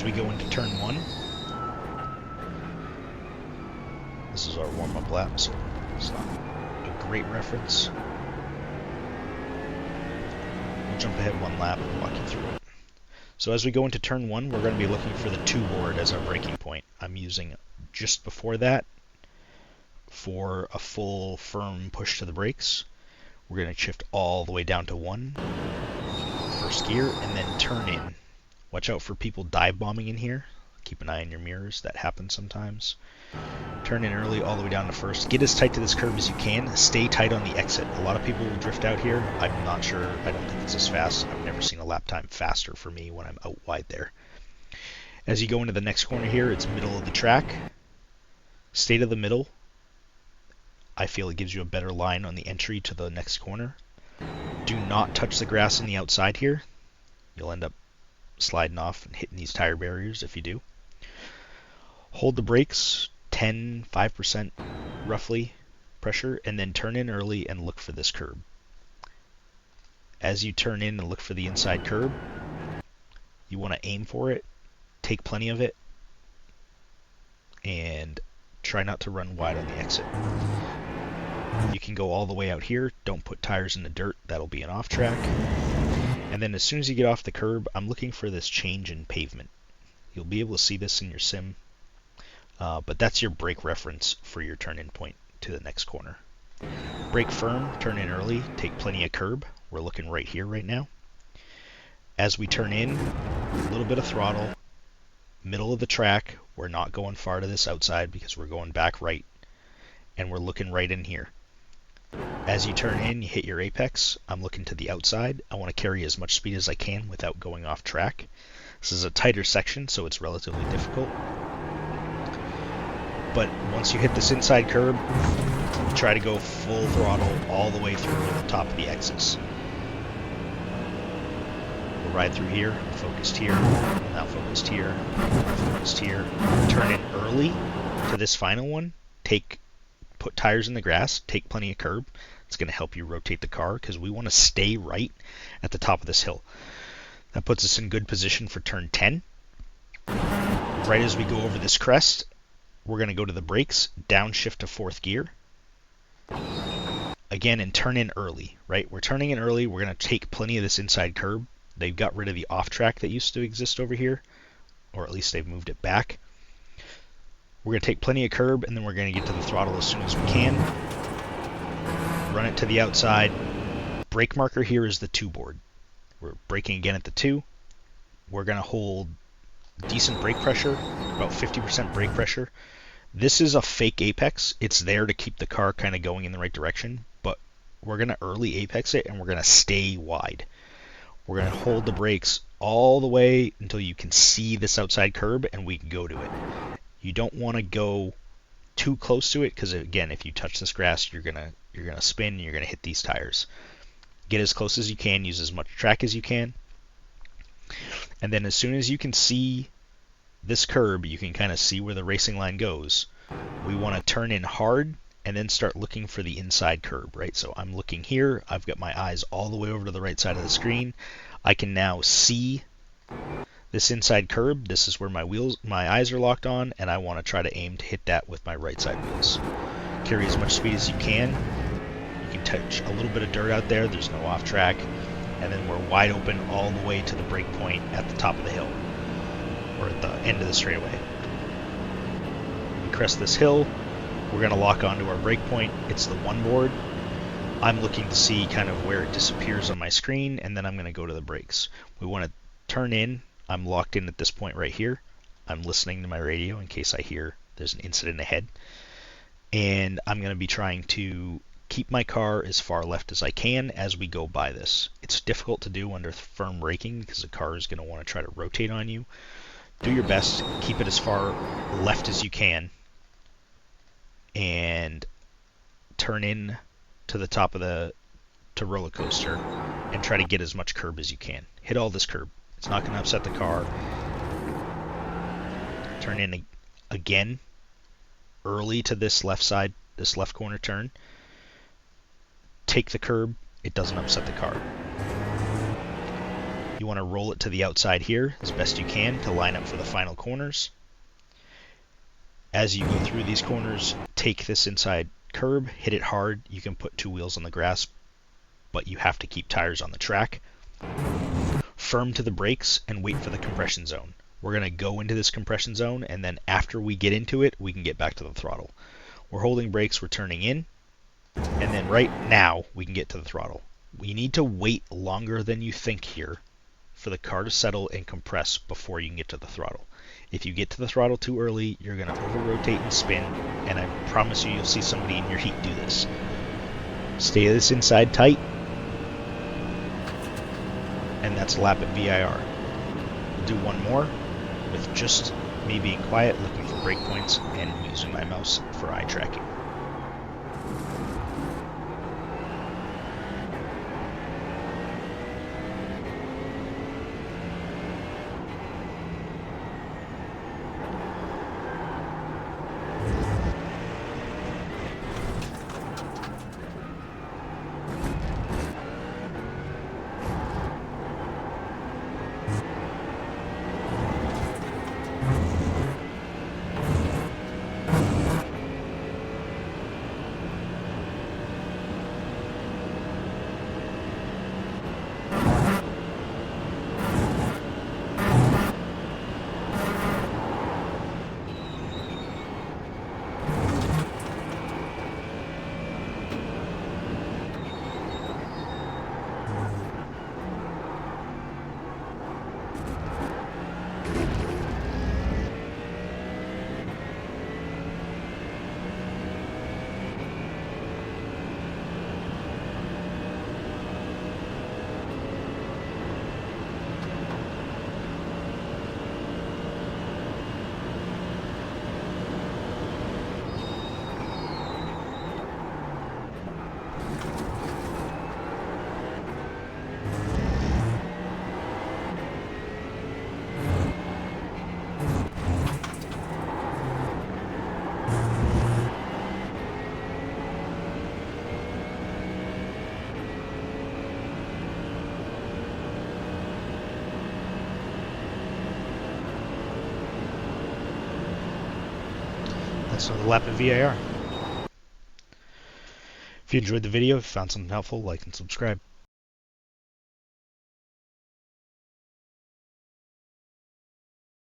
as we go into turn 1, this is our warm-up lap, so it's not a great reference. We'll jump ahead 1 lap and walk you through it. So as we go into turn 1, we're going to be looking for the 2 board as our braking point. I'm using just before that for a full firm push to the brakes. We're going to shift all the way down to 1, first gear, and then turn in. Watch out for people dive bombing in here. Keep an eye on your mirrors, that happens sometimes. Turn in early all the way down to first. Get as tight to this curb as you can. Stay tight on the exit. A lot of people will drift out here. I'm not sure. I don't think it's as fast. I've never seen a lap time faster for me when I'm out wide there. As you go into the next corner here, it's middle of the track. Stay to the middle. I feel it gives you a better line on the entry to the next corner. Do not touch the grass on the outside here. You'll end up sliding off and hitting these tire barriers if you do. Hold the brakes, 5% roughly pressure, and then turn in early and look for this curb. As you turn in and look for the inside curb, you want to aim for it, take plenty of it, and try not to run wide on the exit. You can go all the way out here. Don't put tires in the dirt. That'll be an off track. And then as soon as you get off the curb, I'm looking for this change in pavement. You'll be able to see this in your sim. But that's your brake reference for your turn-in point to the next corner. Brake firm, turn in early, take plenty of curb. We're looking right here right now. As we turn in, a little bit of throttle, middle of the track. We're not going far to this outside because we're going back right, and we're looking right in here. As you turn in, you hit your apex. I'm looking to the outside. I want to carry as much speed as I can without going off track. This is a tighter section, so it's relatively difficult. But once you hit this inside curb, try to go full throttle all the way through to the top of the X's. We'll ride through here, focused here, now focused here, focused here. Turn in early to this final one. Put tires in the grass, take plenty of curb. It's going to help you rotate the car because we want to stay right at the top of this hill. That puts us in good position for turn 10. Right as we go over this crest, we're going to go to the brakes, downshift to 4th gear. Again, and turn in early, right? We're turning in early. We're going to take plenty of this inside curb. They've got rid of the off track that used to exist over here, or at least they've moved it back. We're going to take plenty of curb, and then we're going to get to the throttle as soon as we can. Run it to the outside. Brake marker here is the 2 board. We're braking again at the 2. We're going to hold decent brake pressure, about 50% brake pressure. This is a fake apex. It's there to keep the car kind of going in the right direction, but we're going to early apex it, and we're going to stay wide. We're going to hold the brakes all the way until you can see this outside curb, and we can go to it. You don't want to go too close to it because, again, if you touch this grass, you're gonna spin and you're gonna hit these tires. Get as close as you can. Use as much track as you can. And then as soon as you can see this curb, you can kind of see where the racing line goes. We want to turn in hard and then start looking for the inside curb, right? So I'm looking here. I've got my eyes all the way over to the right side of the screen. I can now see this inside curb. This is where my eyes are locked on, and I want to try to aim to hit that with my right side wheels. Carry as much speed as you can. You can touch a little bit of dirt out there. There's no off track. And then we're wide open all the way to the brake point at the top of the hill, or at the end of the straightaway. We crest this hill. We're going to lock onto our brake point. It's the 1 board. I'm looking to see kind of where it disappears on my screen, and then I'm going to go to the brakes. We want to turn in. I'm locked in at this point right here. I'm listening to my radio in case I hear there's an incident ahead. And I'm going to be trying to keep my car as far left as I can as we go by this. It's difficult to do under firm braking because the car is going to want to try to rotate on you. Do your best. Keep it as far left as you can. And turn in to the top of the roller coaster and try to get as much curb as you can. Hit all this curb. It's not going to upset the car. Turn in again early to this left side, this left corner turn. Take the curb. It doesn't upset the car. You want to roll it to the outside here as best you can to line up for the final corners. As you go through these corners, take this inside curb, hit it hard. You can put 2 wheels on the grass, but you have to keep tires on the track. Firm to the brakes and wait for the compression zone. We're going to go into this compression zone, and then after we get into it, we can get back to the throttle. We're holding brakes, we're turning in, and then right now we can get to the throttle. We need to wait longer than you think here for the car to settle and compress before you can get to the throttle. If you get to the throttle too early, you're going to over-rotate and spin, and I promise you'll see somebody in your heat do this. Stay this inside tight, and that's a lap at VIR. We'll do one more with just me being quiet, looking for brake points, and using my mouse for eye tracking. That's another lap of VIR. If you enjoyed the video, if you found something helpful, like and subscribe.